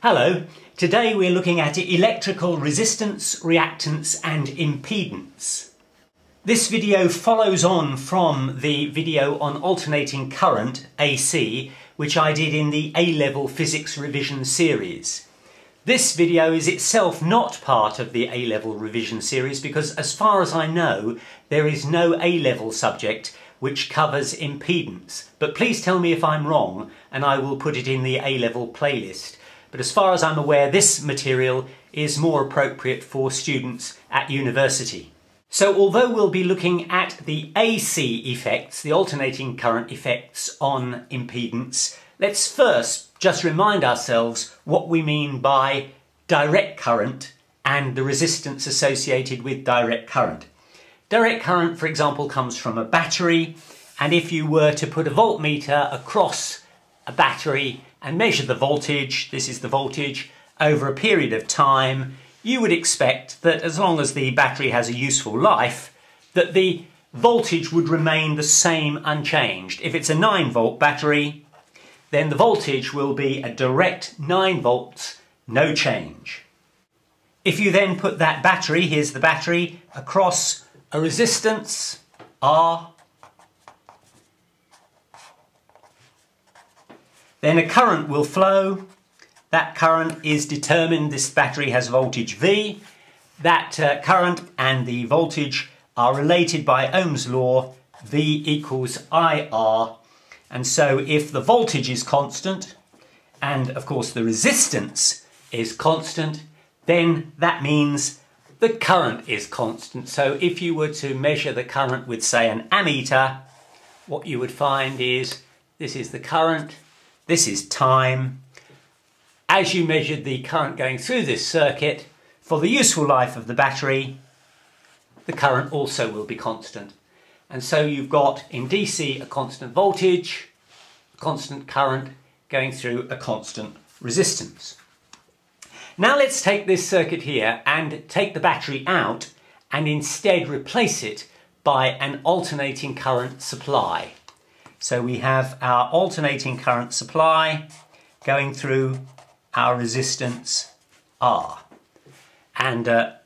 Hello, today we're looking at electrical resistance, reactance and impedance. This video follows on from the video on alternating current, AC, which I did in the A-level physics revision series. This video is itself not part of the A-level revision series because, as far as I know, there is no A-level subject which covers impedance. But please tell me if I'm wrong and I will put it in the A-level playlist. But as far as I'm aware, this material is more appropriate for students at university. So although we'll be looking at the AC effects, the alternating current effects on impedance, let's first just remind ourselves what we mean by direct current and the resistance associated with direct current. Direct current, for example, comes from a battery, and if you were to put a voltmeter across a battery and measure the voltage, this is the voltage, over a period of time, you would expect that as long as the battery has a useful life, that the voltage would remain the same unchanged. If it's a 9-volt battery, then the voltage will be a direct 9 volts, no change. If you then put that battery, here's the battery, across a resistance, R, then a current will flow. That current is determined, this battery has voltage V. That current and the voltage are related by Ohm's law, V equals IR. And so if the voltage is constant, and of course the resistance is constant, then that means the current is constant. So if you were to measure the current with, say, an ammeter, what you would find is this is the current, this is time. As you measured the current going through this circuit, for the useful life of the battery, the current also will be constant. And so you've got in DC a constant voltage, a constant current going through a constant resistance. Now let's take this circuit here and take the battery out and instead replace it by an alternating current supply. So we have our alternating current supply going through our resistance R. And the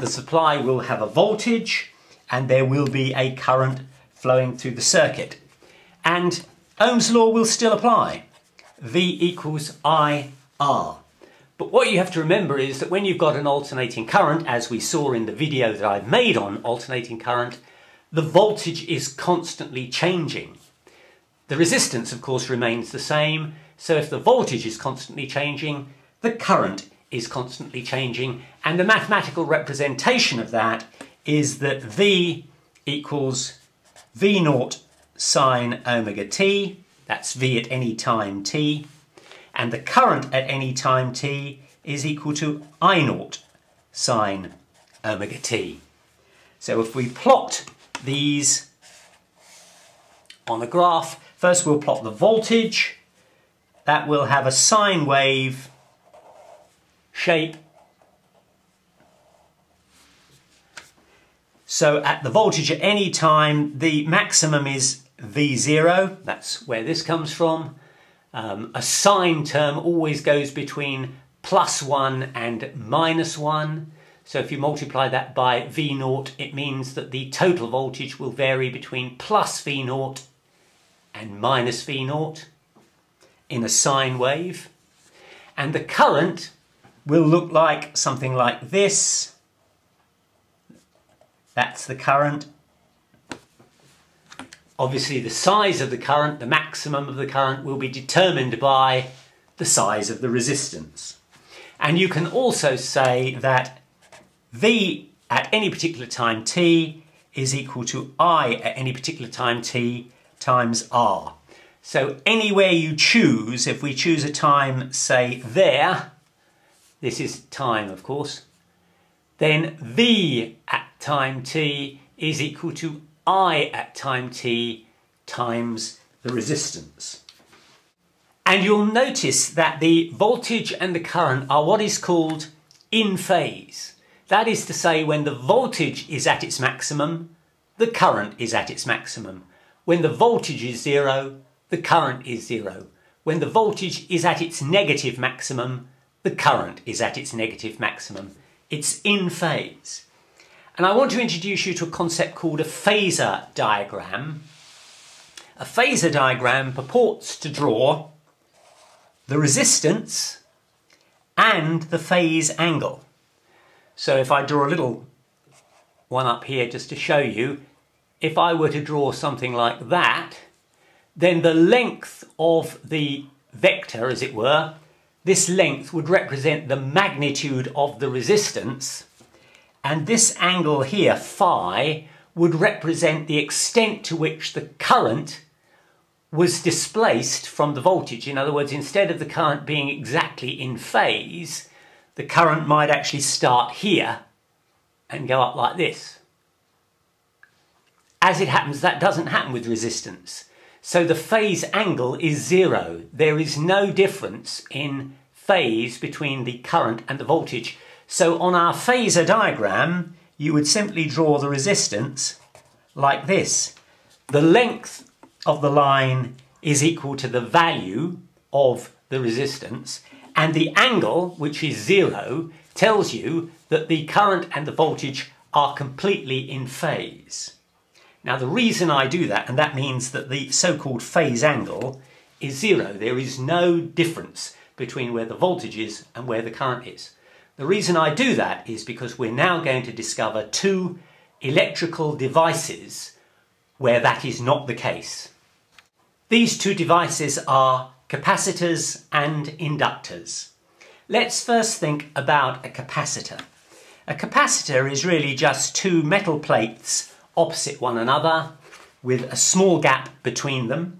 supply will have a voltage and there will be a current flowing through the circuit. And Ohm's law will still apply. V equals IR. But what you have to remember is that when you've got an alternating current, as we saw in the video that I've made on alternating current, the voltage is constantly changing. The resistance, of course, remains the same, so if the voltage is constantly changing, the current is constantly changing, and the mathematical representation of that is that V equals V naught sine omega t, that's V at any time t, and the current at any time t is equal to I naught sine omega t. So if we plot these on a graph, first we'll plot the voltage. That will have a sine wave shape. So at the voltage at any time, the maximum is V0. That's where this comes from. A sine term always goes between +1 and -1. So if you multiply that by V0, it means that the total voltage will vary between plus V0 and minus V0 in a sine wave. And the current will look like something like this. That's the current. Obviously the size of the current, the maximum of the current, will be determined by the size of the resistance. And you can also say that V at any particular time t is equal to I at any particular time t times R. So anywhere you choose, if we choose a time, say there, this is time of course, then V at time t is equal to I at time t times the resistance. And you'll notice that the voltage and the current are what is called in phase. That is to say, when the voltage is at its maximum, the current is at its maximum. When the voltage is 0, the current is 0. when the voltage is at its negative maximum, the current is at its negative maximum. It's in phase. And I want to introduce you to a concept called a phasor diagram. A phasor diagram purports to draw the resistance and the phase angle. So if I draw a little one up here just to show you, if I were to draw something like that, then the length of the vector, as it were, this length would represent the magnitude of the resistance, and this angle here, phi, would represent the extent to which the current was displaced from the voltage. In other words, instead of the current being exactly in phase, the current might actually start here and go up like this. As it happens, that doesn't happen with resistance. So the phase angle is zero. There is no difference in phase between the current and the voltage. So on our phasor diagram, you would simply draw the resistance like this. The length of the line is equal to the value of the resistance, and the angle, which is zero, tells you that the current and the voltage are completely in phase. Now the reason I do that, and that means that the so-called phase angle is zero. There is no difference between where the voltage is and where the current is. The reason I do that is because we're now going to discover two electrical devices where that is not the case. These two devices are capacitors and inductors. Let's first think about a capacitor. A capacitor is really just two metal plates opposite one another with a small gap between them.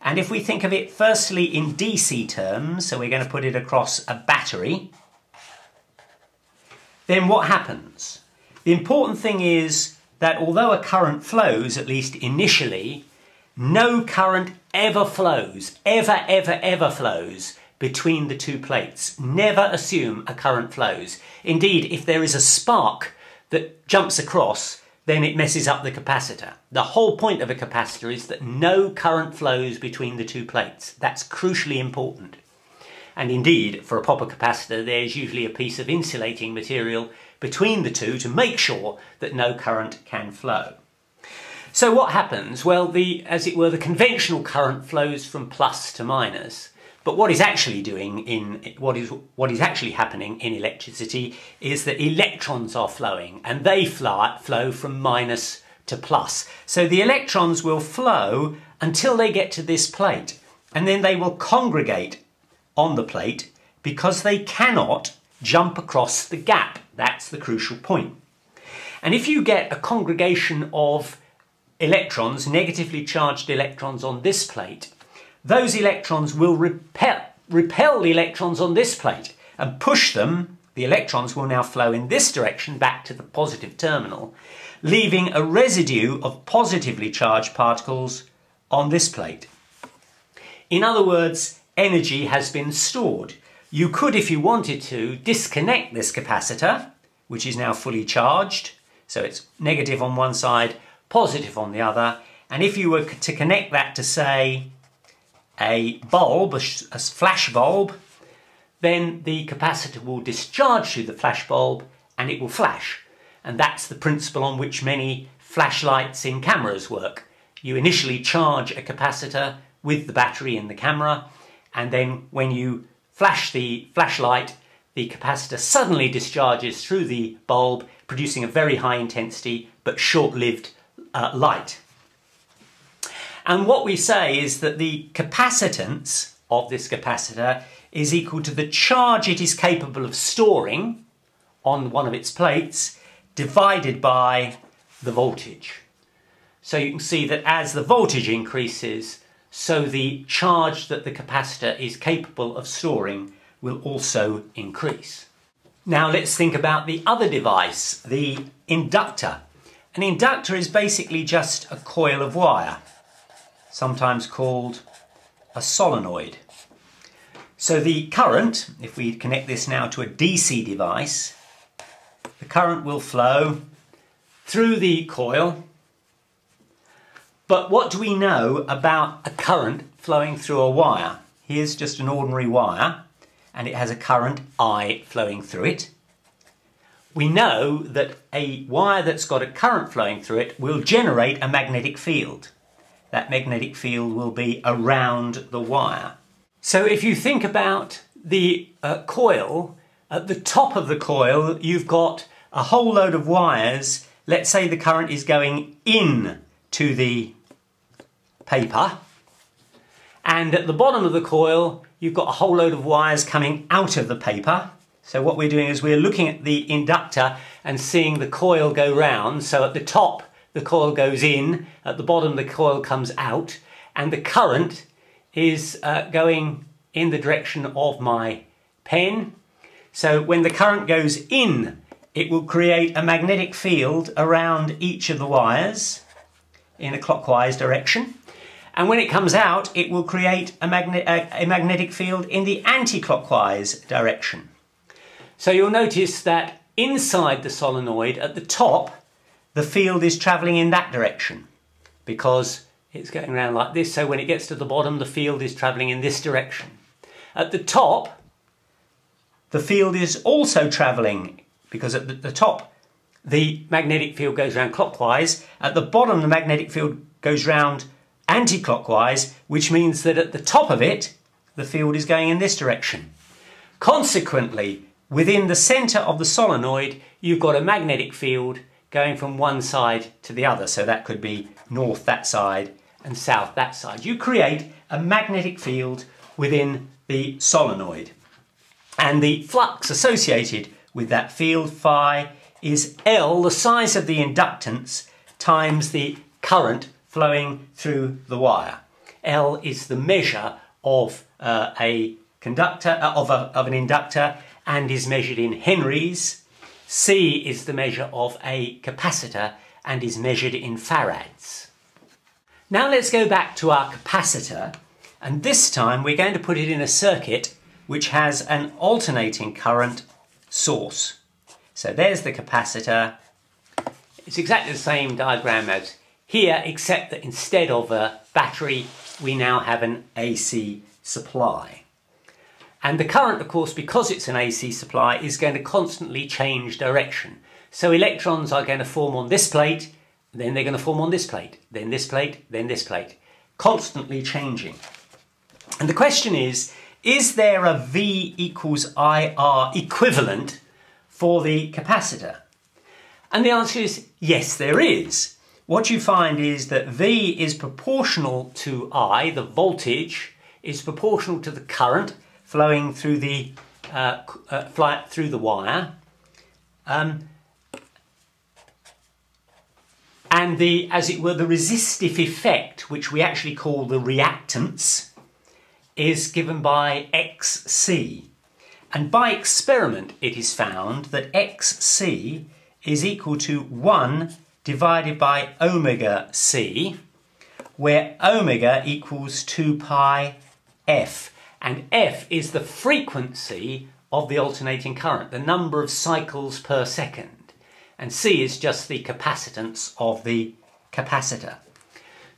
And if we think of it firstly in DC terms, so we're going to put it across a battery, then what happens? The important thing is that although a current flows, at least initially, no current ever flows, ever flows between the two plates. Never assume a current flows. Indeed, if there is a spark that jumps across, then it messes up the capacitor. The whole point of a capacitor is that no current flows between the two plates. That's crucially important. And indeed, for a proper capacitor, there's usually a piece of insulating material between the two to make sure that no current can flow. So what happens? Well, as it were, the conventional current flows from plus to minus. But what is actually what is actually happening in electricity is that electrons are flowing, and they flow from minus to plus. So the electrons will flow until they get to this plate, and then they will congregate on the plate because they cannot jump across the gap. That's the crucial point. And if you get a congregation of electrons, negatively charged electrons on this plate, those electrons will repel the electrons on this plate and push them. The electrons will now flow in this direction back to the positive terminal, leaving a residue of positively charged particles on this plate. In other words, energy has been stored. You could, if you wanted to, disconnect this capacitor, which is now fully charged, so it's negative on one side, positive on the other, and if you were to connect that to, say, a bulb, a flash bulb, then the capacitor will discharge through the flash bulb and it will flash. And that's the principle on which many flashlights in cameras work. You initially charge a capacitor with the battery in the camera, and then when you flash the flashlight, the capacitor suddenly discharges through the bulb, producing a very high intensity but short-lived light. And what we say is that the capacitance of this capacitor is equal to the charge it is capable of storing on one of its plates divided by the voltage. So you can see that as the voltage increases, so the charge that the capacitor is capable of storing will also increase. Now let's think about the other device, the inductor. An inductor is basically just a coil of wire, sometimes called a solenoid. So the current, if we connect this now to a DC device, the current will flow through the coil. But what do we know about a current flowing through a wire? here's just an ordinary wire, and it has a current I flowing through it. We know that a wire that's got a current flowing through it will generate a magnetic field. That magnetic field will be around the wire. So if you think about the coil, at the top of the coil you've got a whole load of wires. Let's say the current is going in to the paper, and at the bottom of the coil you've got a whole load of wires coming out of the paper. So what we're doing is we're looking at the inductor and seeing the coil go round. So at the top the coil goes in, at the bottom the coil comes out, and the current is going in the direction of my pen. So when the current goes in, it will create a magnetic field around each of the wires in a clockwise direction. And when it comes out, it will create a magnetic field in the anti-clockwise direction. So you'll notice that inside the solenoid at the top, the field is travelling in that direction because it's going around like this. So when it gets to the bottom, the field is travelling in this direction. At the top, the field is also travelling because at the top, the magnetic field goes round clockwise. At the bottom, the magnetic field goes round anti-clockwise, which means that at the top of it, the field is going in this direction. Consequently, within the centre of the solenoid, you've got a magnetic field going from one side to the other. So that could be north that side and south that side. You create a magnetic field within the solenoid. And the flux associated with that field, phi, is L, the size of the inductance, times the current flowing through the wire. L is the measure of a conductor, of an inductor, and is measured in henries. C is the measure of a capacitor and is measured in farads. Now let's go back to our capacitor, and this time we're going to put it in a circuit which has an alternating current source. So there's the capacitor. It's exactly the same diagram as here, except that instead of a battery, we now have an AC supply. And the current, of course, because it's an AC supply, is going to constantly change direction. So electrons are going to form on this plate, then they're going to form on this plate, then this plate, then this plate, constantly changing. And the question is there a V equals IR equivalent for the capacitor? And the answer is yes, there is. What you find is that V is proportional to I, the voltage, is proportional to the current flowing through the wire. And the, as it were, the resistive effect, which we actually call the reactance, is given by XC. And by experiment it is found that XC is equal to 1 divided by omega C, where omega equals 2 pi F. And F is the frequency of the alternating current, the number of cycles per second. And C is just the capacitance of the capacitor.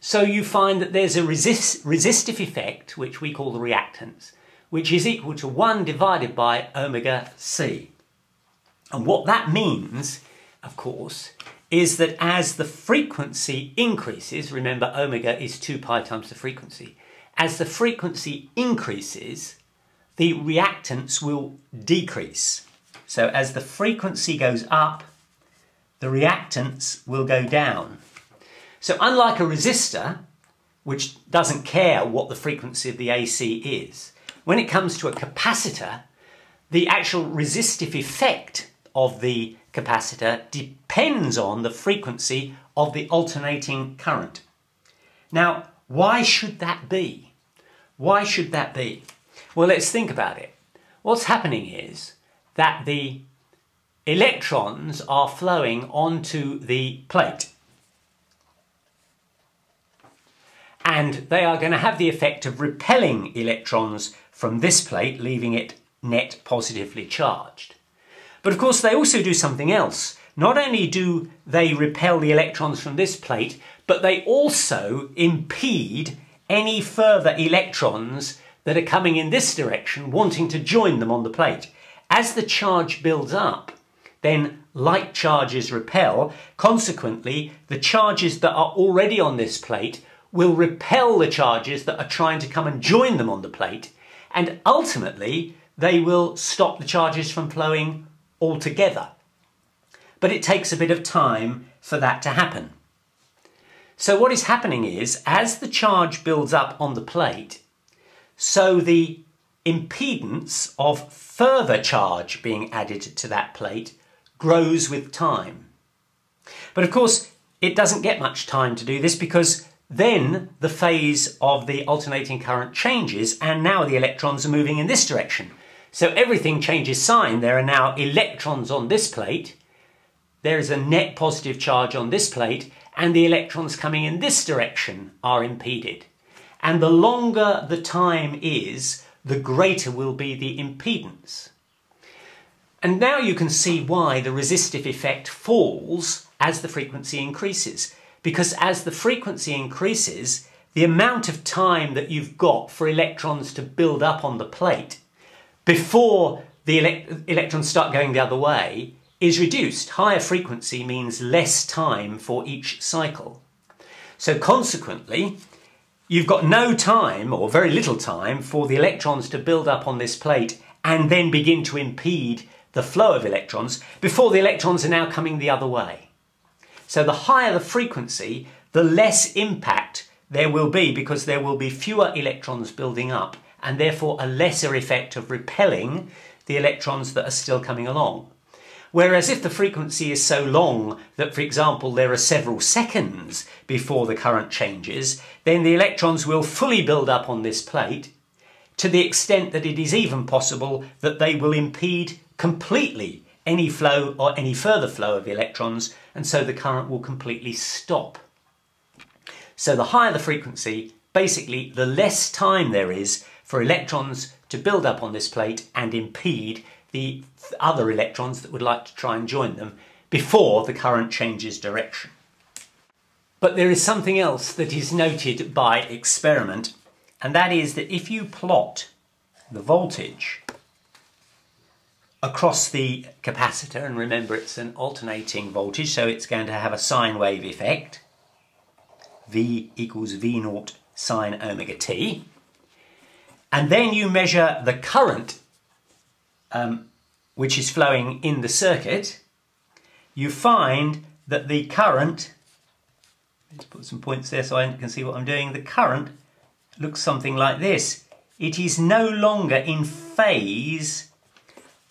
So you find that there's a resistive effect, which we call the reactance, which is equal to 1 divided by omega C. And what that means, of course, is that as the frequency increases, remember omega is 2 pi times the frequency, as the frequency increases, the reactance will decrease. So as the frequency goes up, the reactance will go down. So unlike a resistor, which doesn't care what the frequency of the AC is, when it comes to a capacitor, the actual resistive effect of the capacitor depends on the frequency of the alternating current. Now, why should that be? Why should that be? Well, let's think about it. What's happening is that the electrons are flowing onto the plate. And they are going to have the effect of repelling electrons from this plate, leaving it net positively charged. But of course they also do something else. Not only do they repel the electrons from this plate, but they also impede any further electrons that are coming in this direction wanting to join them on the plate. As the charge builds up, then like charges repel. Consequently, the charges that are already on this plate will repel the charges that are trying to come and join them on the plate, and ultimately they will stop the charges from flowing altogether. But it takes a bit of time for that to happen. So what is happening is, as the charge builds up on the plate, so the impedance of further charge being added to that plate grows with time. But of course, it doesn't get much time to do this, because then the phase of the alternating current changes, and now the electrons are moving in this direction. So everything changes sign. There are now electrons on this plate, there is a net positive charge on this plate, and the electrons coming in this direction are impeded. And the longer the time is, the greater will be the impedance. And now you can see why the resistive effect falls as the frequency increases. Because as the frequency increases, the amount of time that you've got for electrons to build up on the plate before the electrons start going the other way is reduced. Higher frequency means less time for each cycle. So consequently, you've got no time, or very little time, for the electrons to build up on this plate and then begin to impede the flow of electrons before the electrons are now coming the other way. So the higher the frequency, the less impact there will be, because there will be fewer electrons building up and therefore a lesser effect of repelling the electrons that are still coming along. Whereas if the frequency is so long that, for example, there are several seconds before the current changes, then the electrons will fully build up on this plate to the extent that it is even possible that they will impede completely any flow or any further flow of electrons, and so the current will completely stop. So the higher the frequency, basically the less time there is for electrons to build up on this plate and impede the other electrons that would like to try and join them before the current changes direction. But there is something else that is noted by experiment, and that is that if you plot the voltage across the capacitor, and remember it's an alternating voltage, so it's going to have a sine wave effect, V equals V naught sine omega t, and then you measure the current which is flowing in the circuit, you find that the current, let's put some points there so I can see what I'm doing, the current looks something like this. It is no longer in phase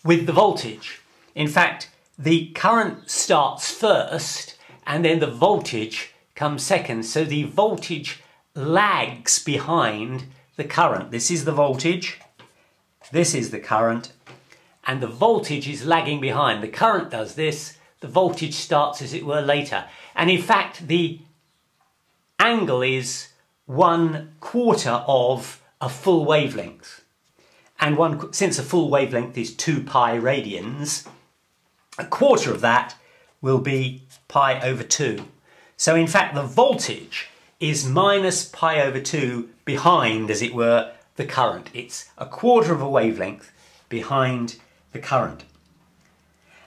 with the voltage. In fact, the current starts first and then the voltage comes second. So the voltage lags behind the current. This is the voltage, this is the current, and the voltage is lagging behind. The current does this, the voltage starts, as it were, later. And in fact, the angle is 1/4 of a full wavelength. And since a full wavelength is 2 pi radians, 1/4 of that will be pi over 2. So in fact, the voltage is minus pi over 2 behind, as it were, the current. It's 1/4 of a wavelength behind the current.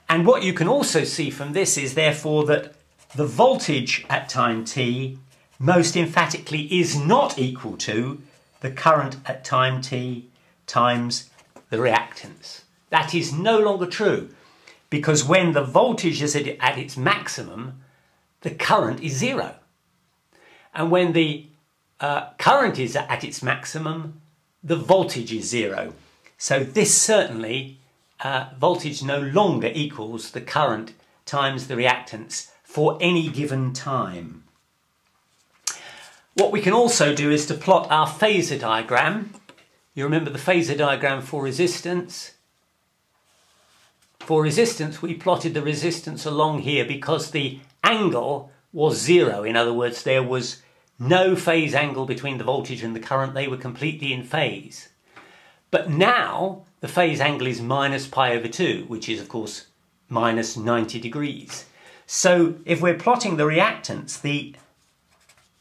And what you can also see from this is therefore that the voltage at time t most emphatically is not equal to the current at time t times the reactance. That is no longer true, because when the voltage is at its maximum, the current is 0. And when the current is at its maximum, the voltage is 0. So this certainly, voltage no longer equals the current times the reactance for any given time. What we can also do is to plot our phasor diagram. You remember the phasor diagram for resistance? For resistance, we plotted the resistance along here because the angle was 0. In other words, there was no phase angle between the voltage and the current. They were completely in phase. But now the phase angle is minus pi over 2, which is of course minus 90 degrees. So if we're plotting the reactance, the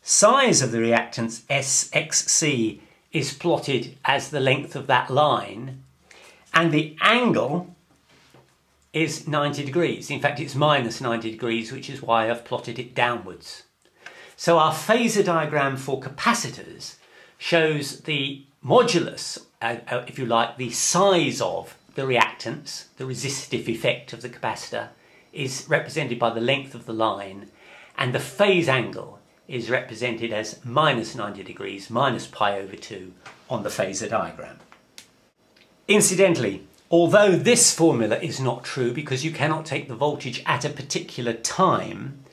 size of the reactance Sxc is plotted as the length of that line, and the angle is 90 degrees. In fact, it's minus 90 degrees, which is why I've plotted it downwards. So our phasor diagram for capacitors shows the modulus, if you like, the size of the reactance, the resistive effect of the capacitor, is represented by the length of the line, and the phase angle is represented as minus 90 degrees, minus pi over 2 on the phasor diagram. Incidentally, although this formula is not true because you cannot take the voltage at a particular time,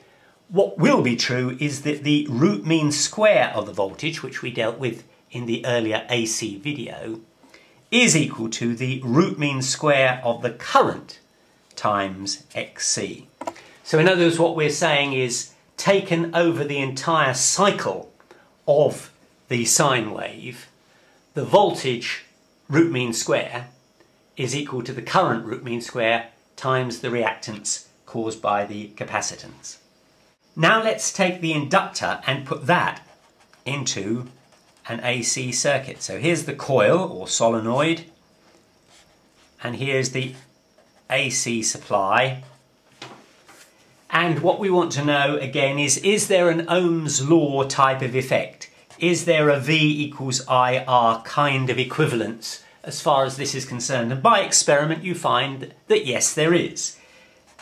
what will be true is that the root mean square of the voltage, which we dealt with in the earlier AC video, is equal to the root mean square of the current times XC. So in other words, what we're saying is, taken over the entire cycle of the sine wave, the voltage root mean square is equal to the current root mean square times the reactance caused by the capacitance. Now let's take the inductor and put that into an AC circuit. So here's the coil or solenoid, and here's the AC supply. And what we want to know again is there an Ohm's law type of effect? Is there a V equals IR kind of equivalence as far as this is concerned? And by experiment you find that yes, there is.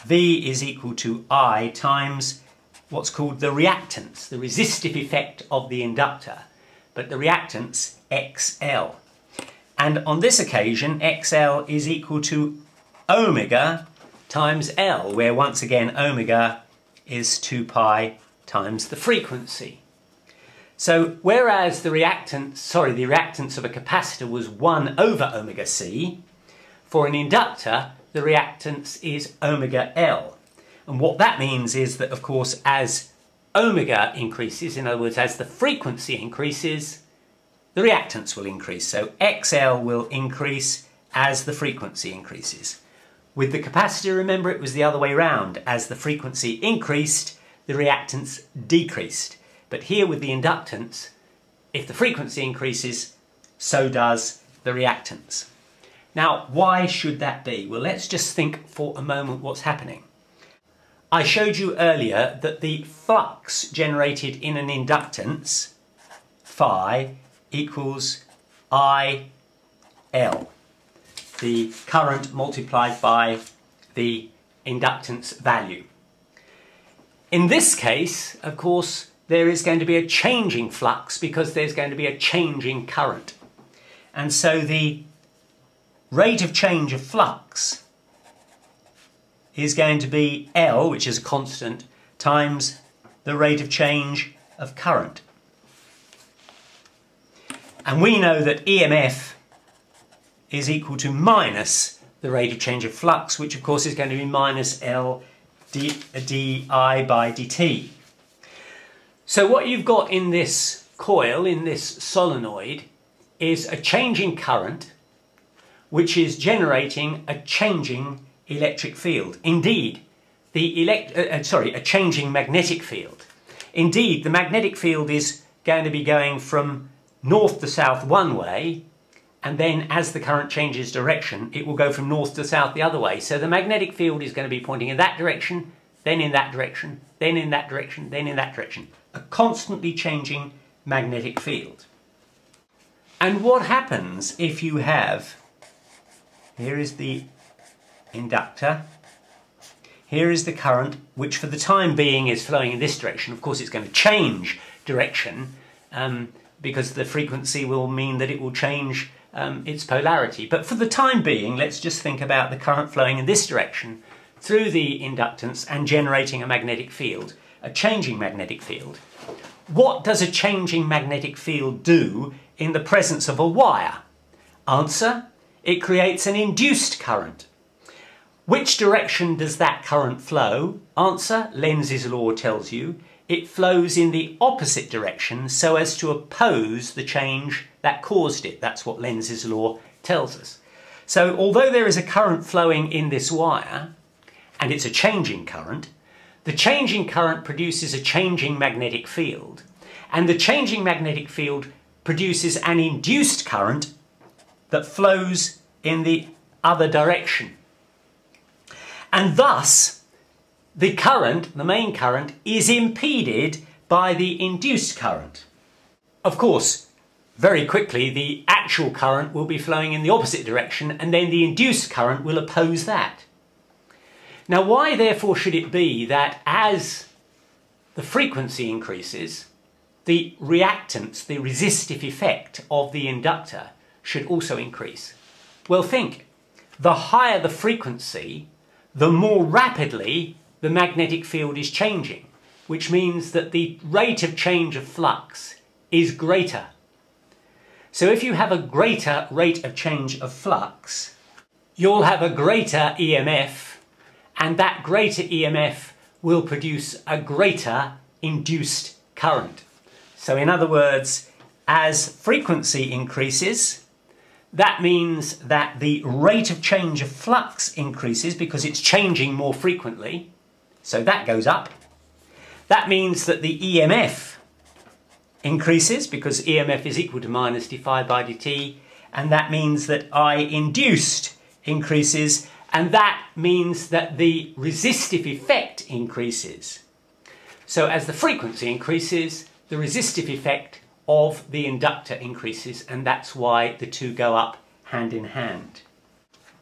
V is equal to I times what's called the reactance, the resistive effect of the inductor, but the reactance XL. And on this occasion, XL is equal to omega times L, where once again omega is 2 pi times the frequency. So whereas the reactance of a capacitor was 1 over omega C, for an inductor the reactance is omega L. And what that means is that, of course, as omega increases, in other words as the frequency increases, the reactance will increase. So XL will increase as the frequency increases. With the capacitor, remember, it was the other way round. As the frequency increased, the reactance decreased. But here with the inductance, if the frequency increases, so does the reactance. Now, why should that be? Well, let's just think for a moment what's happening. I showed you earlier that the flux generated in an inductance, phi, equals IL. The current multiplied by the inductance value. In this case, of course, there is going to be a changing flux because there's going to be a changing current. And so the rate of change of flux is going to be L, which is a constant, times the rate of change of current. And we know that EMF is equal to minus the rate of change of flux, which of course is going to be minus L di by dt. So what you've got in this coil, in this solenoid, is a changing current which is generating a changing electric field. Indeed, a changing magnetic field. Indeed, the magnetic field is going to be going from north to south one way, and then as the current changes direction, it will go from north to south the other way. So the magnetic field is going to be pointing in that direction, then in that direction, then in that direction, then in that direction. A constantly changing magnetic field. And what happens if you have, here is the inductor, here is the current, which for the time being is flowing in this direction. Of course it's going to change direction because the frequency will mean that it will change its polarity. But for the time being, let's just think about the current flowing in this direction through the inductance and generating a magnetic field, a changing magnetic field. What does a changing magnetic field do in the presence of a wire? Answer: it creates an induced current. Which direction does that current flow? Answer: Lenz's law tells you it flows in the opposite direction so as to oppose the change that caused it. That's what Lenz's law tells us. So although there is a current flowing in this wire, and it's a changing current, the changing current produces a changing magnetic field, and the changing magnetic field produces an induced current that flows in the other direction. And thus, the current, the main current, is impeded by the induced current. Of course, very quickly the actual current will be flowing in the opposite direction, and then the induced current will oppose that. Now, why therefore should it be that as the frequency increases, the reactance, the resistive effect of the inductor should also increase? Well, think, the higher the frequency, the more rapidly the magnetic field is changing, which means that the rate of change of flux is greater. So if you have a greater rate of change of flux, you'll have a greater EMF, and that greater EMF will produce a greater induced current. So in other words, as frequency increases, that means that the rate of change of flux increases because it's changing more frequently. So that goes up. That means that the EMF increases because EMF is equal to minus d phi by dt, and that means that I induced increases, and that means that the resistive effect increases. So as the frequency increases, the resistive effect of the inductor increases, and that's why the two go up hand in hand.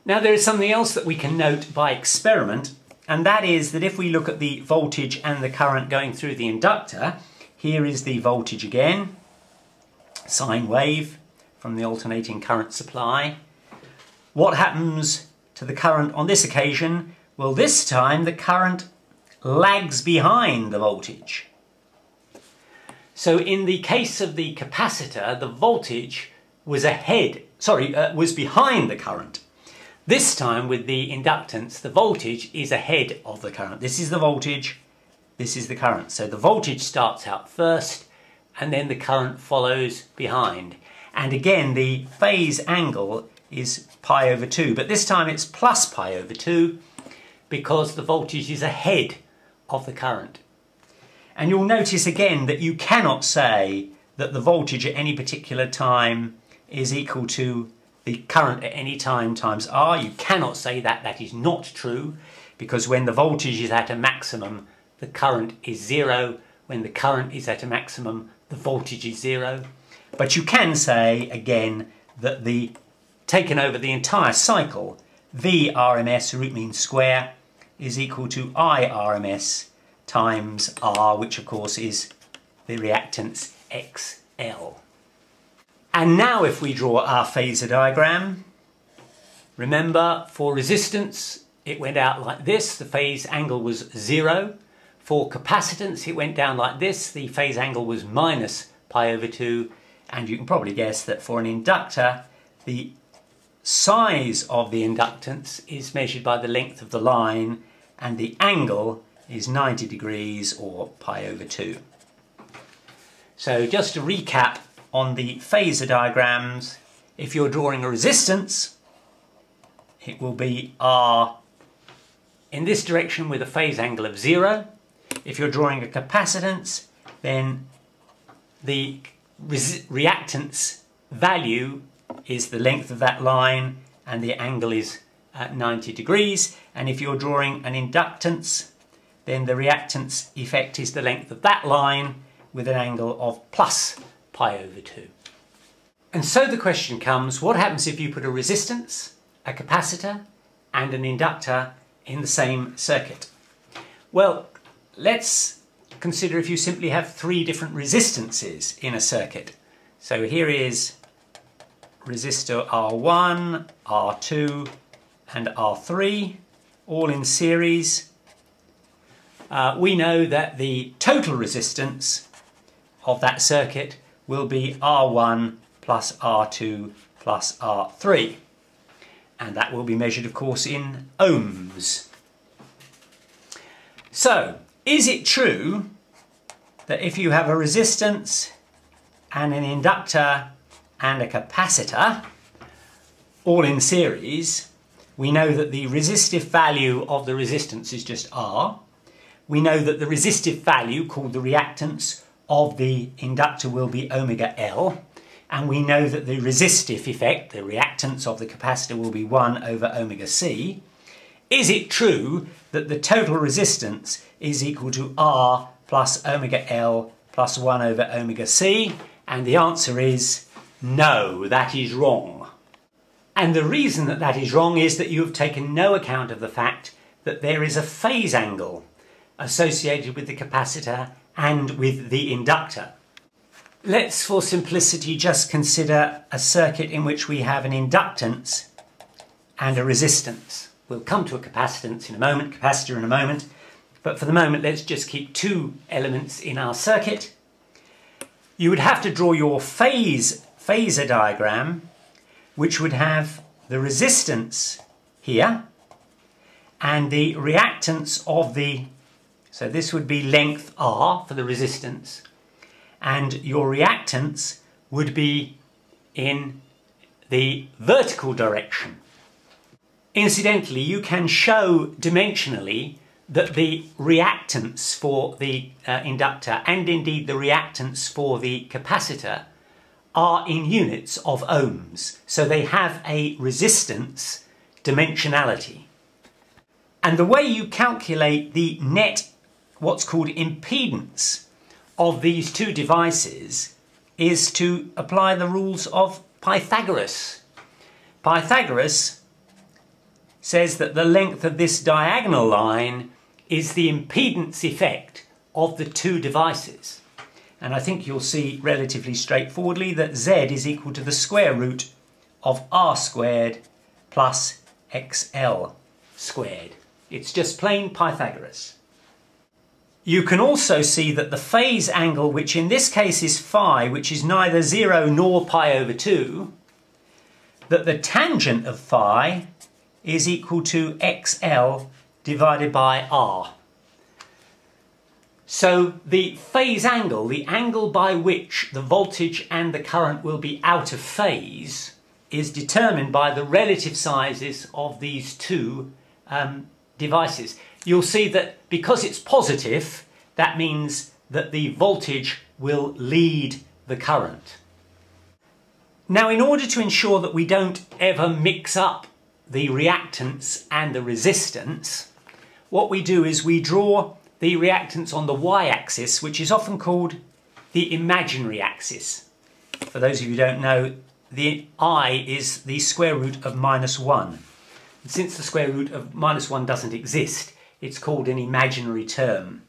Now there is something else that we can note by experiment, and that is that if we look at the voltage and the current going through the inductor, here is the voltage again, sine wave from the alternating current supply. What happens to the current on this occasion? Well, this time the current lags behind the voltage. So in the case of the capacitor, the voltage was was behind the current. This time with the inductance, the voltage is ahead of the current. This is the voltage, this is the current. So the voltage starts out first, and then the current follows behind. And again, the phase angle is pi over 2, but this time it's plus pi over 2 because the voltage is ahead of the current. And you'll notice again that you cannot say that the voltage at any particular time is equal to the current at any time times R. You cannot say that. That is not true, because when the voltage is at a maximum, the current is 0. When the current is at a maximum, the voltage is 0. But you can say again that taken over the entire cycle, V RMS, root mean square, is equal to I RMS times R, which of course is the reactance XL. And now if we draw our phasor diagram, remember for resistance it went out like this, the phase angle was 0. For capacitance it went down like this, the phase angle was minus pi over 2. And you can probably guess that for an inductor, the size of the inductance is measured by the length of the line, and the angle is 90 degrees or pi over 2. So just to recap on the phasor diagrams, if you're drawing a resistance, it will be R in this direction with a phase angle of 0. If you're drawing a capacitance, then the reactance value is the length of that line and the angle is at 90 degrees. And if you're drawing an inductance, then the reactance effect is the length of that line with an angle of plus pi over 2. And so the question comes, what happens if you put a resistance, a capacitor and an inductor in the same circuit? Well, let's consider if you simply have 3 different resistances in a circuit. So here is resistor R1, R2 and R3, all in series. We know that the total resistance of that circuit will be R1 plus R2 plus R3. And that will be measured, of course, in ohms. So, is it true that if you have a resistance and an inductor and a capacitor, all in series, we know that the resistive value of the resistance is just R. We know that the resistive value, called the reactance, of the inductor will be omega L. and we know that the resistive effect, the reactance of the capacitor, will be 1 over omega c, is it true that the total resistance is equal to R plus omega L plus 1 over omega c? And the answer is no, that is wrong. And the reason that that is wrong is that you have taken no account of the fact that there is a phase angle associated with the capacitor and with the inductor. Let's, for simplicity, just consider a circuit in which we have an inductance and a resistance. We'll come to a capacitance in a moment, capacitor in a moment, but for the moment let's just keep two elements in our circuit. You would have to draw your phasor diagram, which would have the resistance here and the reactance of the, so this would be length R for the resistance, and your reactance would be in the vertical direction. Incidentally, you can show dimensionally that the reactance for the inductor and indeed the reactance for the capacitor are in units of ohms, so they have a resistance dimensionality. And the way you calculate the net, what's called impedance, of these two devices is to apply the rules of Pythagoras. Pythagoras says that the length of this diagonal line is the impedance effect of the two devices. And I think you'll see relatively straightforwardly that Z is equal to the square root of R squared plus XL squared. It's just plain Pythagoras. You can also see that the phase angle, which in this case is phi, which is neither 0 nor pi over 2, that the tangent of phi is equal to XL divided by R. So the phase angle, the angle by which the voltage and the current will be out of phase, is determined by the relative sizes of these two devices. You'll see that because it's positive, that means that the voltage will lead the current. Now, in order to ensure that we don't ever mix up the reactance and the resistance, what we do is we draw the reactance on the y-axis, which is often called the imaginary axis. For those of you who don't know, the I is the square root of -1. And since the square root of -1 doesn't exist, it's called an imaginary term.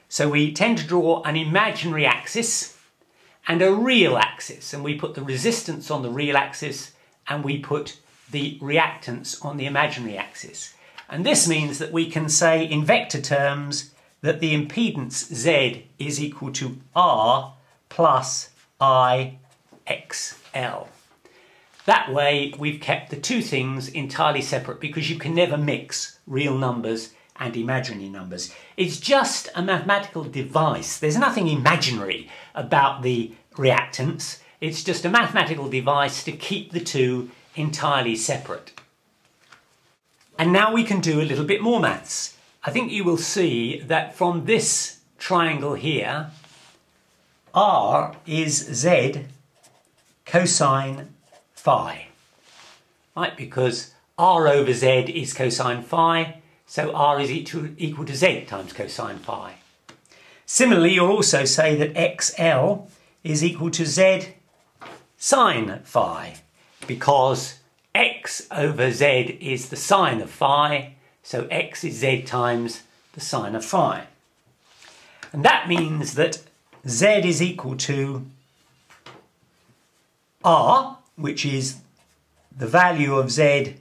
So we tend to draw an imaginary axis and a real axis, and we put the resistance on the real axis and we put the reactance on the imaginary axis. And this means that we can say in vector terms that the impedance Z is equal to R plus IXL. That way we've kept the two things entirely separate, because you can never mix real numbers and imaginary numbers. It's just a mathematical device. There's nothing imaginary about the reactance. It's just a mathematical device to keep the two entirely separate. And now we can do a little bit more maths. I think you will see that from this triangle here, R is Z cosine phi. Right, because R over Z is cosine phi, so R is equal to Z times cosine phi. Similarly, you'll also say that XL is equal to Z sine phi, because X over Z is the sine of phi, so X is Z times the sine of phi. And that means that Z is equal to R, which is the value of Z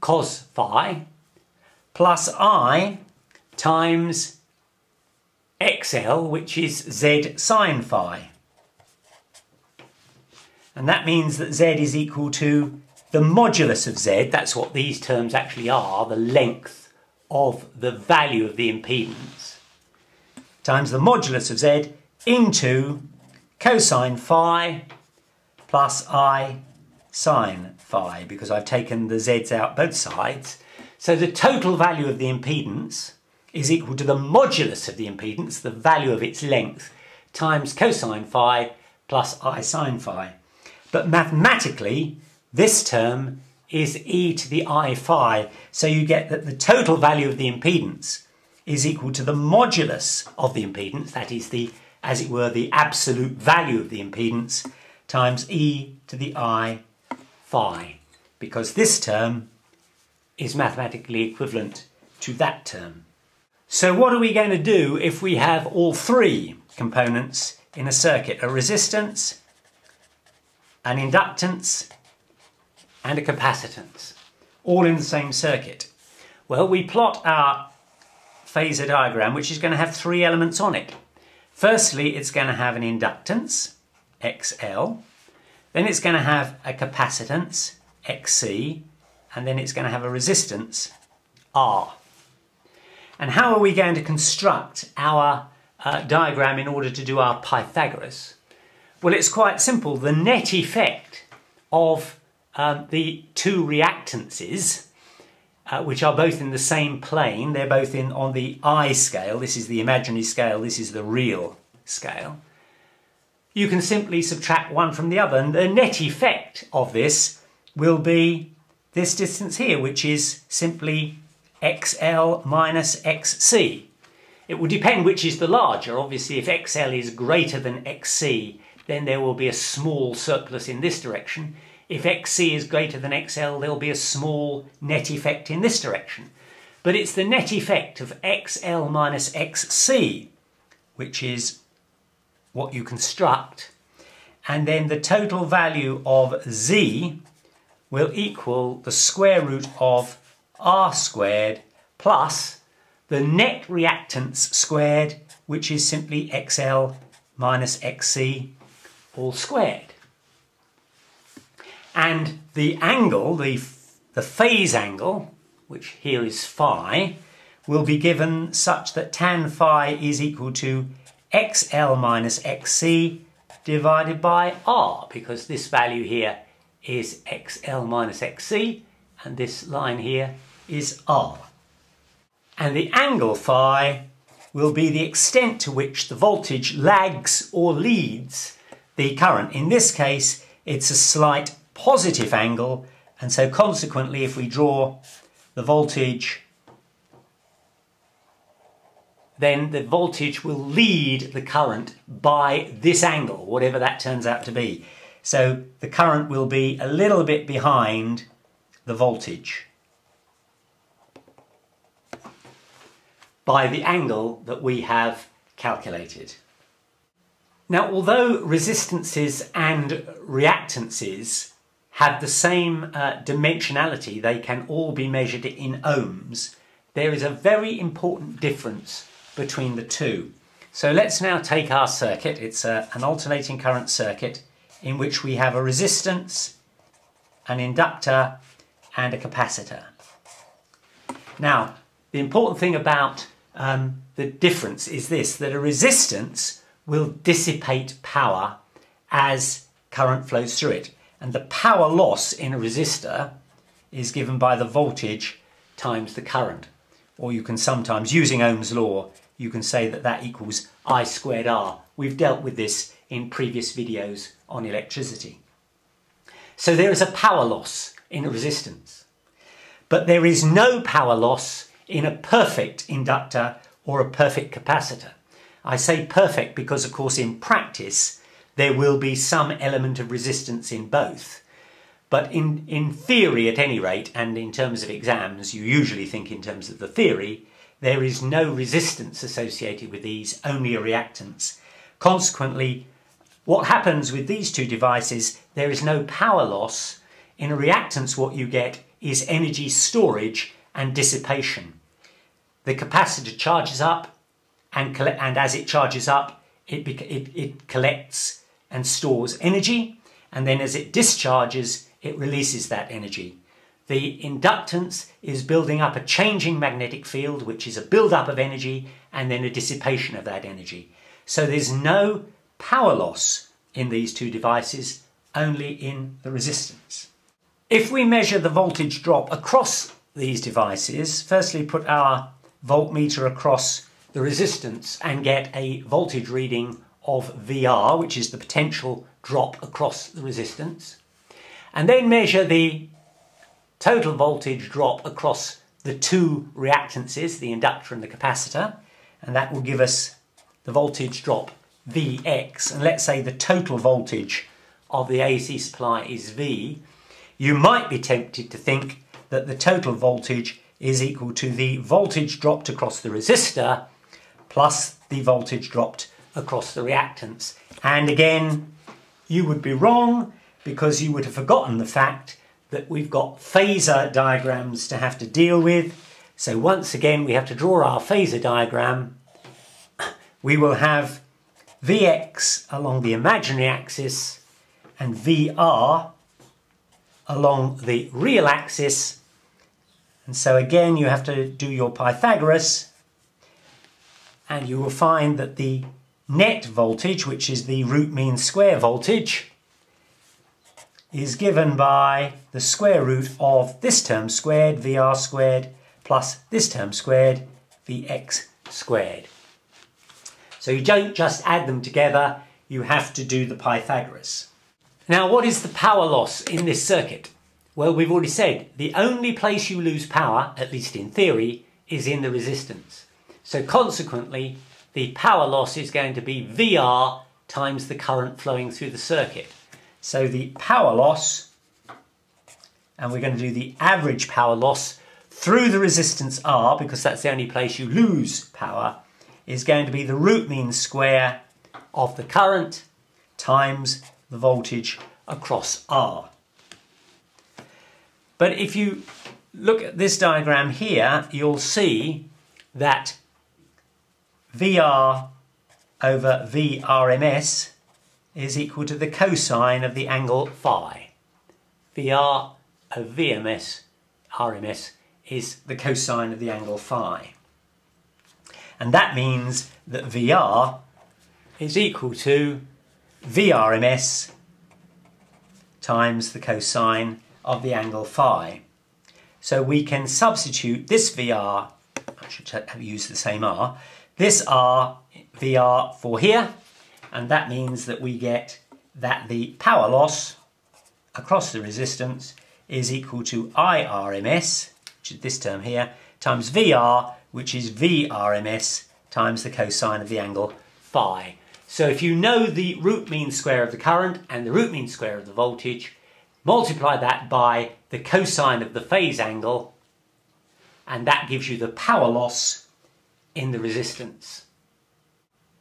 cos phi, plus I times XL, which is Z sine phi. And that means that Z is equal to the modulus of Z, that's what these terms actually are, the length of the value of the impedance, times the modulus of Z into cosine phi plus I sine phi, because I've taken the Z's out both sides. So the total value of the impedance is equal to the modulus of the impedance, the value of its length, times cosine phi plus I sine phi. But mathematically, this term is e to the I phi, so you get that the total value of the impedance is equal to the modulus of the impedance, that is the, as it were, the absolute value of the impedance, times e to the I phi, because this term is mathematically equivalent to that term. So what are we going to do if we have all three components in a circuit? A resistance, an inductance, and a capacitance, all in the same circuit. Well, we plot our phasor diagram, which is going to have three elements on it. Firstly, it's going to have an inductance, XL, then it's going to have a capacitance, XC, and then it's going to have a resistance, R. And how are we going to construct our diagram in order to do our Pythagoras? Well, it's quite simple. The net effect of the two reactances, which are both in the same plane, they're both on the I scale, this is the imaginary scale, this is the real scale, you can simply subtract one from the other, and the net effect of this will be this distance here, which is simply XL minus XC. It will depend which is the larger. Obviously, if XL is greater than XC, then there will be a small surplus in this direction. If XC is greater than XL, there will be a small net effect in this direction. But it's the net effect of XL minus XC, which is what you construct, and then the total value of Z will equal the square root of R squared plus the net reactance squared, which is simply XL minus XC all squared. And the angle, the phase angle, which here is phi, will be given such that tan phi is equal to XL minus XC divided by R, because this value here is XL minus XC and this line here is R. And the angle phi will be the extent to which the voltage lags or leads the current. In this case, it's a slight positive angle, and so consequently, if we draw the voltage, then the voltage will lead the current by this angle, whatever that turns out to be. So the current will be a little bit behind the voltage by the angle that we have calculated. Now, although resistances and reactances have the same dimensionality, they can all be measured in ohms, there is a very important difference between the two. So let's now take our circuit. It's an alternating current circuit in which we have a resistance, an inductor, and a capacitor. Now, the important thing about the difference is this, that a resistance will dissipate power as current flows through it. And the power loss in a resistor is given by the voltage times the current. Or you can sometimes, using Ohm's law, you can say that that equals I squared R. We've dealt with this in previous videos on electricity. So there is a power loss in a resistance. But there is no power loss in a perfect inductor or a perfect capacitor. I say perfect because, of course, in practice, there will be some element of resistance in both. But in theory, at any rate, and in terms of exams, you usually think in terms of the theory, there is no resistance associated with these, only a reactance. Consequently, what happens with these two devices, there is no power loss. In a reactance, what you get is energy storage and dissipation. The capacitor charges up, and as it charges up, it collects and stores energy, and then as it discharges, it releases that energy. The inductance is building up a changing magnetic field, which is a build-up of energy and then a dissipation of that energy. So there's no power loss in these two devices, only in the resistance. If we measure the voltage drop across these devices, firstly put our voltmeter across the resistance and get a voltage reading of VR, which is the potential drop across the resistance, and then measure the total voltage drop across the two reactances, the inductor and the capacitor, and that will give us the voltage drop Vx. And let's say the total voltage of the AC supply is V. You might be tempted to think that the total voltage is equal to the voltage dropped across the resistor plus the voltage dropped across the reactance. And again, you would be wrong, because you would have forgotten the fact that we've got phasor diagrams to have to deal with. So once again, we have to draw our phasor diagram. We will have Vx along the imaginary axis and VR along the real axis. And so again, you have to do your Pythagoras, and you will find that the net voltage, which is the root mean square voltage, is given by the square root of this term squared, VR squared, plus this term squared, Vx squared. So you don't just add them together, you have to do the Pythagoras. Now, what is the power loss in this circuit? Well, we've already said the only place you lose power, at least in theory, is in the resistance. So consequently, the power loss is going to be VR times the current flowing through the circuit. So the power loss, and we're going to do the average power loss through the resistance R, because that's the only place you lose power, is going to be the root mean square of the current times the voltage across R. But if you look at this diagram here, you'll see that VR over VRMS is equal to the cosine of the angle phi. VR over RMS is the cosine of the angle phi. And that means that VR is equal to VRMS times the cosine of the angle phi. So we can substitute this VR, I should have used the same R, this R, VR for here, and that means that we get that the power loss across the resistance is equal to IRMS, which is this term here, times VR, which is VRMS, times the cosine of the angle phi. So if you know the root mean square of the current and the root mean square of the voltage, multiply that by the cosine of the phase angle, and that gives you the power loss in the resistance.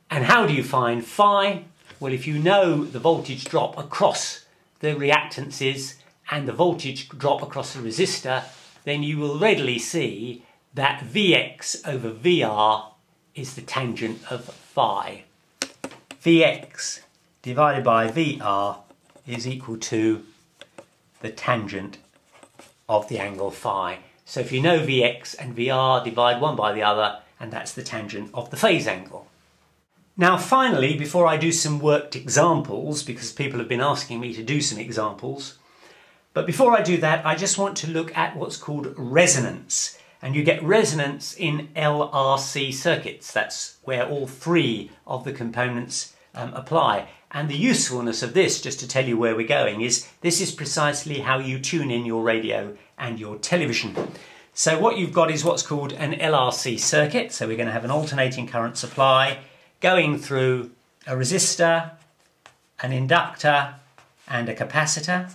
And how do you find phi? Well, if you know the voltage drop across the reactances and the voltage drop across the resistor, then you will readily see that Vx over VR is the tangent of phi. Vx divided by VR is equal to the tangent of the angle phi. So if you know Vx and VR, divide one by the other, and that's the tangent of the phase angle. Now finally, before I do some worked examples, because people have been asking me to do some examples, but before I do that, I just want to look at what's called resonance. And you get resonance in LRC circuits. That's where all three of the components apply. And the usefulness of this, just to tell you where we're going, is this is precisely how you tune in your radio and your television. So what you've got is what's called an LRC circuit. So we're going to have an alternating current supply going through a resistor, an inductor, and a capacitor.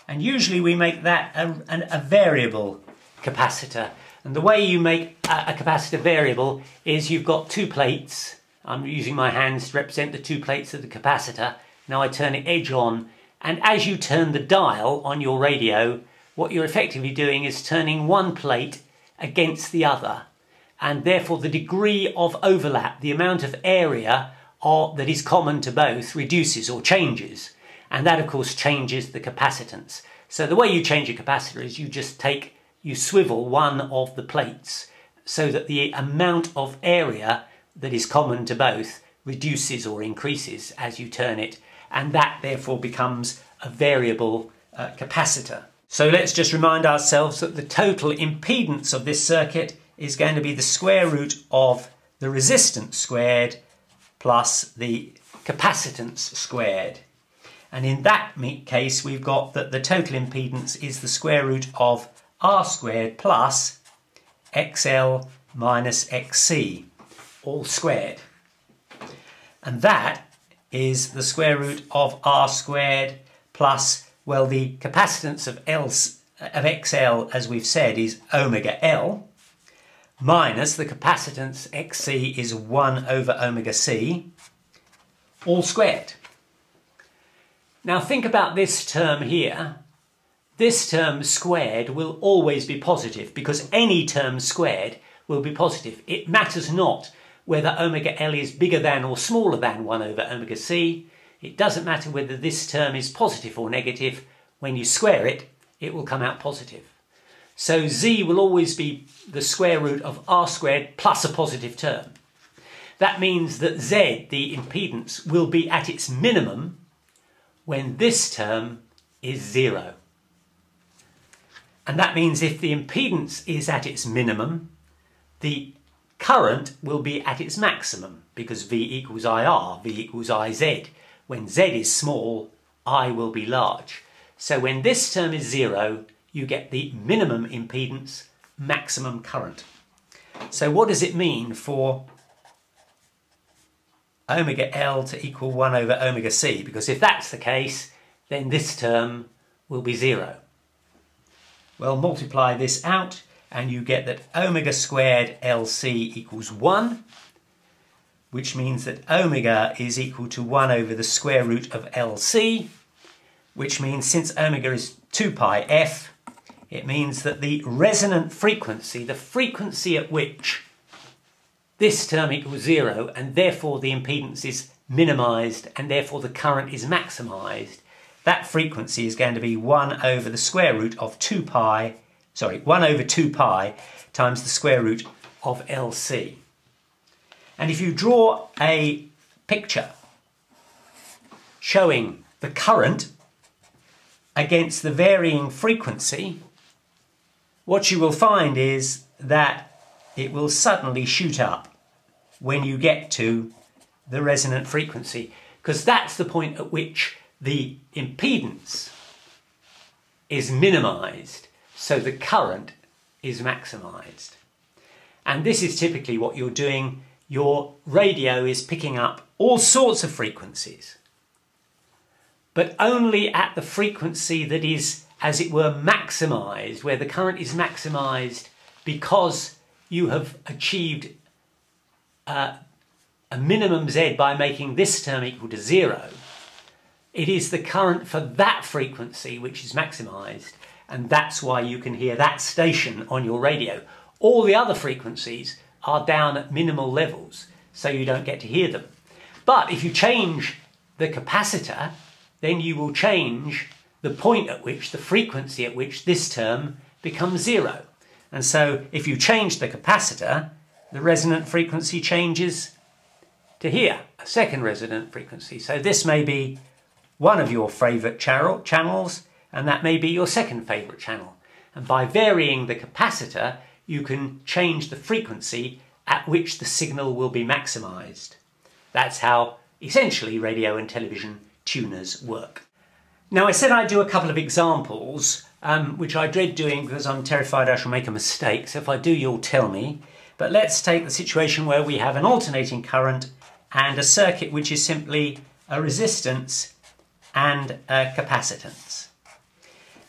And usually we make that a variable capacitor. And the way you make a capacitor variable is you've got two plates. I'm using my hands to represent the two plates of the capacitor. Now I turn it edge on, and as you turn the dial on your radio, what you're effectively doing is turning one plate against the other. And therefore the degree of overlap, the amount of area that is common to both, reduces or changes. And that of course changes the capacitance. So the way you change a capacitor is you swivel one of the plates so that the amount of area that is common to both reduces or increases as you turn it, and that therefore becomes a variable capacitor. So let's just remind ourselves that the total impedance of this circuit is going to be the square root of the resistance squared plus the capacitance squared. And in that case, we've got that the total impedance is the square root of R squared plus XL minus XC, all squared. And that is the square root of R squared plus, well, the capacitance of XL, as we've said, is omega L, minus the capacitance XC is 1 over omega C, all squared. Now think about this term here. This term squared will always be positive because any term squared will be positive. It matters not whether omega L is bigger than or smaller than 1 over omega C. It doesn't matter whether this term is positive or negative. When you square it, it will come out positive. So Z will always be the square root of R squared plus a positive term. That means that Z, the impedance, will be at its minimum when this term is 0. And that means if the impedance is at its minimum, the current will be at its maximum because V equals IR, V equals IZ. When Z is small, I will be large. So when this term is 0, you get the minimum impedance, maximum current. So what does it mean for omega L to equal 1 over omega C? Because if that's the case, then this term will be 0. Well, multiply this out and you get that omega squared LC equals 1, which means that omega is equal to 1 over the square root of LC, which means since omega is 2 pi f, it means that the resonant frequency, the frequency at which this term equals 0 and therefore the impedance is minimised and therefore the current is maximised, that frequency is going to be 1 over the square root of 1 over 2 pi times the square root of LC. And if you draw a picture showing the current against the varying frequency, what you will find is that it will suddenly shoot up when you get to the resonant frequency, because that's the point at which the impedance is minimised, so the current is maximised. And this is typically what you're doing. Your radio is picking up all sorts of frequencies, but only at the frequency that is, as it were, maximised, where the current is maximised because you have achieved a minimum Z by making this term equal to 0. It is the current for that frequency which is maximised, and that's why you can hear that station on your radio. All the other frequencies are down at minimal levels, so you don't get to hear them. But if you change the capacitor, then you will change the point at which, the frequency at which this term becomes 0. And so if you change the capacitor, the resonant frequency changes to here, a second resonant frequency. So this may be one of your favourite channels, and that may be your second favourite channel. And by varying the capacitor, you can change the frequency at which the signal will be maximised. That's how, essentially, radio and television tuners work. Now, I said I'd do a couple of examples, which I dread doing because I'm terrified I shall make a mistake. So if I do, you'll tell me. But let's take the situation where we have an alternating current and a circuit which is simply a resistance and a capacitance.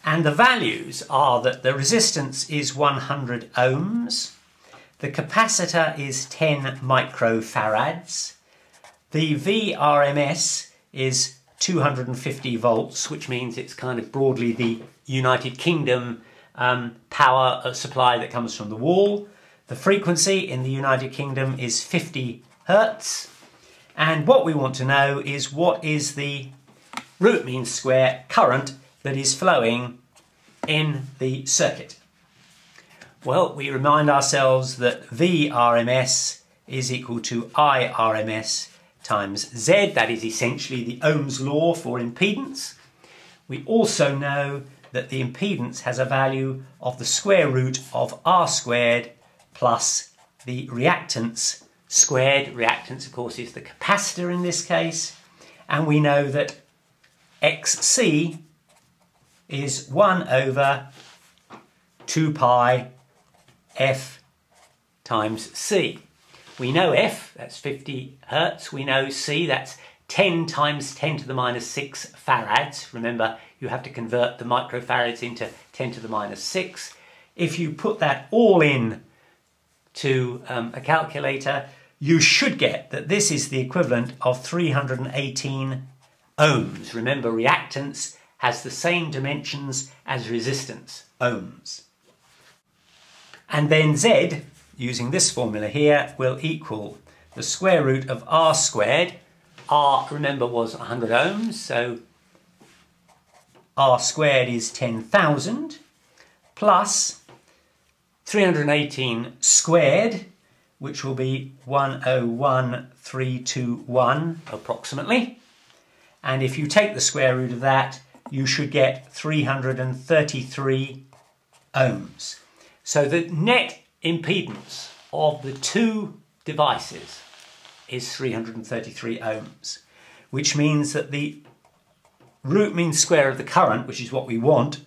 And the values are that the resistance is 100 ohms, the capacitor is 10 microfarads, the VRMS is 250 volts, which means it's kind of broadly the United Kingdom power supply that comes from the wall. The frequency in the United Kingdom is 50 hertz. And what we want to know is what is the root mean square current that is flowing in the circuit. Well, we remind ourselves that VRMS is equal to IRMS times Z. That is essentially the Ohm's law for impedance. We also know that the impedance has a value of the square root of R squared plus the reactance squared. Reactance, of course, is the capacitor in this case. and we know that XC is 1 over 2 pi F times C. We know F, that's 50 Hertz. We know C, that's 10 times 10 to the minus 6 farads. Remember, you have to convert the microfarads into 10 to the minus 6. If you put that all in to a calculator, you should get that this is the equivalent of 318 ohms. Remember, reactance has the same dimensions as resistance, ohms. And then Z, using this formula here, will equal the square root of R squared. R, remember, was 100 ohms, so R squared is 10,000, plus 318 squared, which will be 101,321 approximately. And if you take the square root of that, you should get 333 ohms. So the net impedance of the two devices is 333 ohms, which means that the root mean square of the current, which is what we want,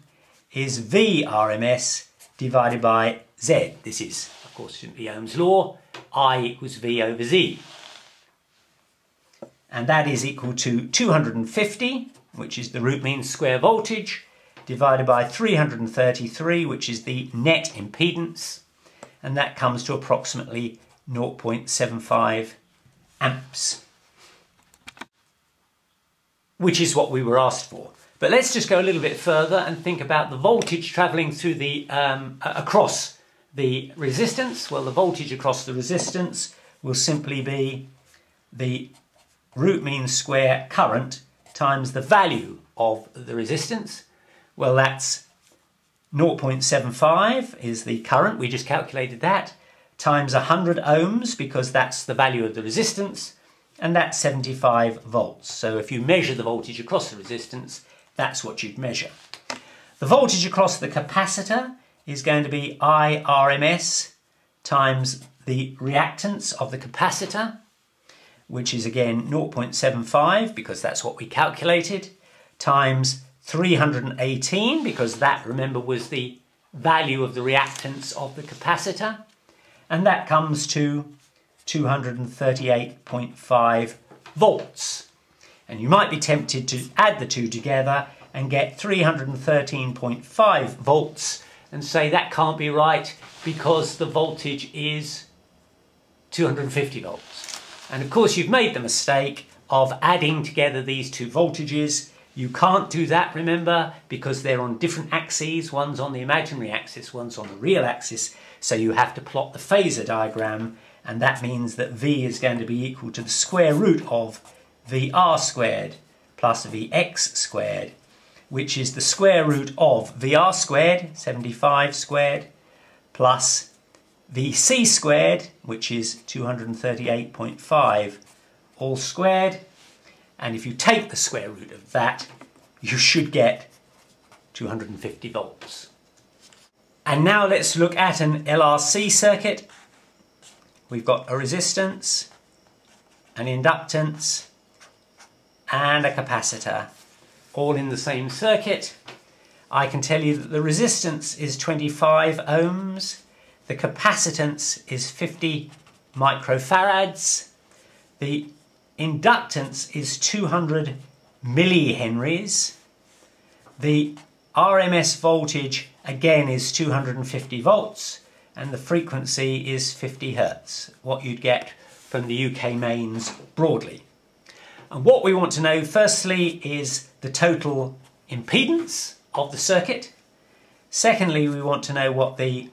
is V RMS divided by Z. This is, of course, shouldn't be Ohm's law. I equals V over Z. And that is equal to 250, which is the root mean square voltage, divided by 333, which is the net impedance. And that comes to approximately 0.75 amps, which is what we were asked for. But let's just go a little bit further and think about the voltage travelling through the across the resistance. Well, the voltage across the resistance will simply be the root mean square current times the value of the resistance. Well, that's 0.75 is the current, we just calculated that, times 100 ohms, because that's the value of the resistance, and that's 75 volts. So if you measure the voltage across the resistance, that's what you'd measure. The voltage across the capacitor is going to be I RMS times the reactance of the capacitor, which is again 0.75, because that's what we calculated, times 318, because that, remember, was the value of the reactance of the capacitor, and that comes to 238.5 volts. And you might be tempted to add the two together and get 313.5 volts and say that can't be right because the voltage is 250 volts. And of course you've made the mistake of adding together these two voltages. You can't do that, remember, because they're on different axes. One's on the imaginary axis, one's on the real axis. So you have to plot the Phasor diagram, and that means that V is going to be equal to the square root of VR squared plus Vx squared, which is the square root of VR squared, 75 squared, plus Vc squared, which is 238.5, all squared. And if you take the square root of that, you should get 250 volts. And now let's look at an LRC circuit. We've got a resistance, an inductance, and a capacitor, all in the same circuit. I can tell you that the resistance is 25 ohms, the capacitance is 50 microfarads, the inductance is 200 millihenries, the RMS voltage again is 250 volts, and the frequency is 50 Hertz, what you'd get from the UK mains broadly. And what we want to know firstly is the total impedance of the circuit. Secondly, we want to know what the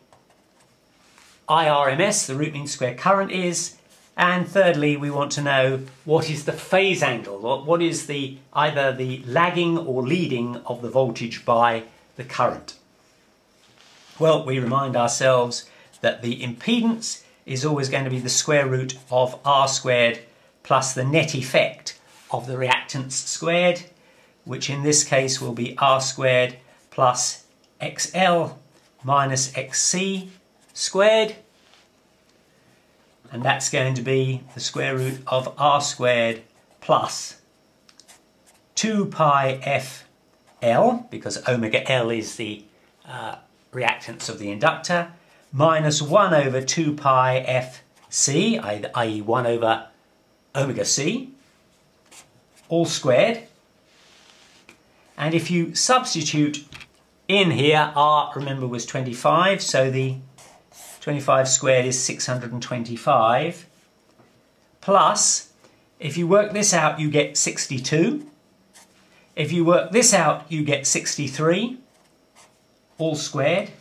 IRMS, the root mean square current, is. And thirdly, we want to know what is the phase angle, what is the either the lagging or leading of the voltage by the current. Well, we remind ourselves that the impedance is always going to be the square root of R squared plus the net effect of the reactance squared, which in this case will be R squared plus XL minus XC squared. And that's going to be the square root of R squared plus 2 pi FL, because omega L is the reactance of the inductor, minus 1 over 2 pi FC, i.e. 1 over omega C, all squared. And if you substitute in here, R, remember, was 25, so the 25 squared is 625, plus, if you work this out, you get 62. If you work this out, you get 63, all squared.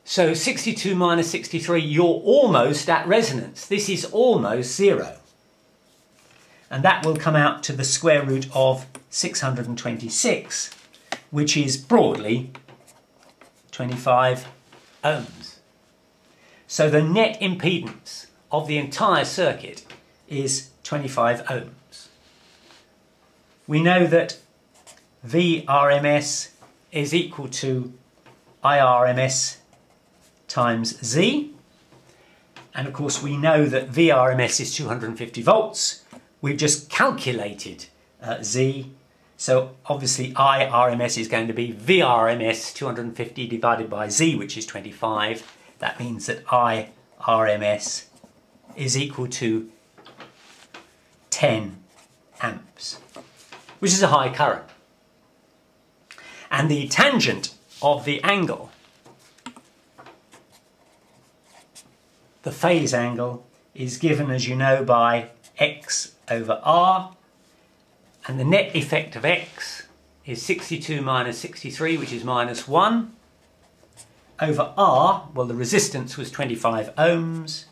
So 62 minus 63, you're almost at resonance. This is almost 0. And that will come out to the square root of 626, which is broadly 25 ohms. So the net impedance of the entire circuit is 25 ohms. We know that VRMS is equal to IRMS times Z, and of course we know that VRMS is 250 volts. We've just calculated Z, so obviously IRMS is going to be VRMS 250 divided by Z, which is 25. That means that IRMS is equal to 10 amps, which is a high current. And the tangent of the angle, the phase angle, is given, as you know, by X over R, and the net effect of X is 62 minus 63, which is minus 1, over R. Well, the resistance was 25 ohms,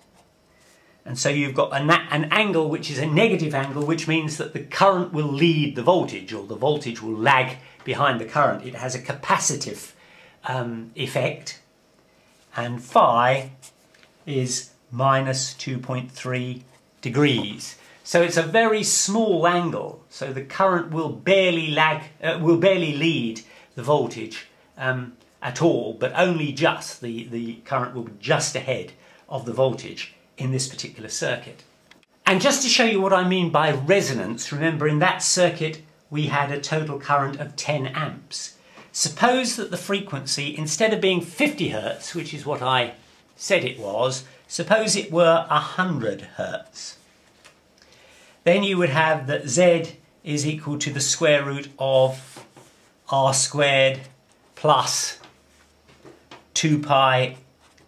and so you've got an angle which is a negative angle, which means that the current will lead the voltage, or the voltage will lag behind the current. It has a capacitive effect, and phi is minus 2.3 degrees. So it's a very small angle, so the current will barely lead the voltage at all, but only just. The current will be just ahead of the voltage in this particular circuit. And just to show you what I mean by resonance, remember in that circuit we had a total current of 10 amps. Suppose that the frequency, instead of being 50 hertz, which is what I said it was, suppose it were 100 hertz. Then you would have that Z is equal to the square root of R squared plus 2 pi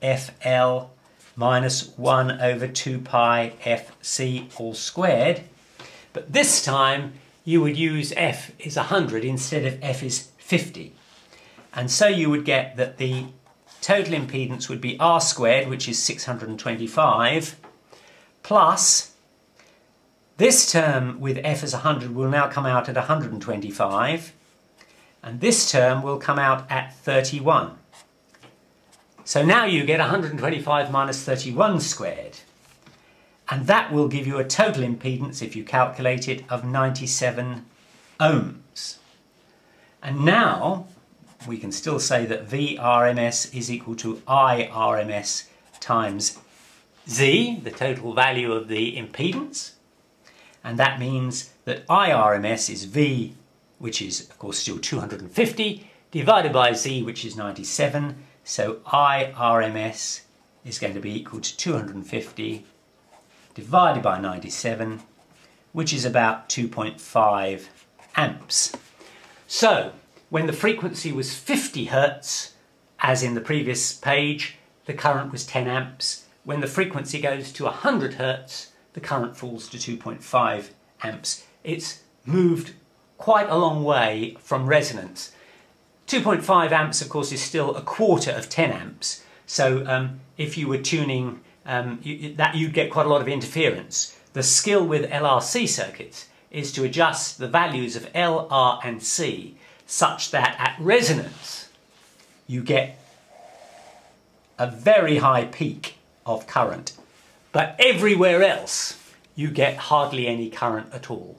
FL minus 1 over 2 pi FC all squared. But this time you would use F is 100 instead of F is 50. And so you would get that the total impedance would be R squared, which is 625, plus this term with F as 100 will now come out at 125, and this term will come out at 31. So now you get 125 minus 31 squared, and that will give you a total impedance, if you calculate it, of 97 ohms. And now we can still say that VRMS is equal to IRMS times Z, the total value of the impedance. And that means that IRMS is V, which is of course still 250, divided by Z, which is 97. So IRMS is going to be equal to 250 divided by 97, which is about 2.5 amps. So when the frequency was 50 hertz, as in the previous page, the current was 10 amps. When the frequency goes to 100 hertz, the current falls to 2.5 amps. It's moved quite a long way from resonance. 2.5 amps, of course, is still a quarter of 10 amps. So if you were tuning, you'd get quite a lot of interference. The skill with LRC circuits is to adjust the values of L, R and C such that at resonance you get a very high peak of current, but everywhere else you get hardly any current at all.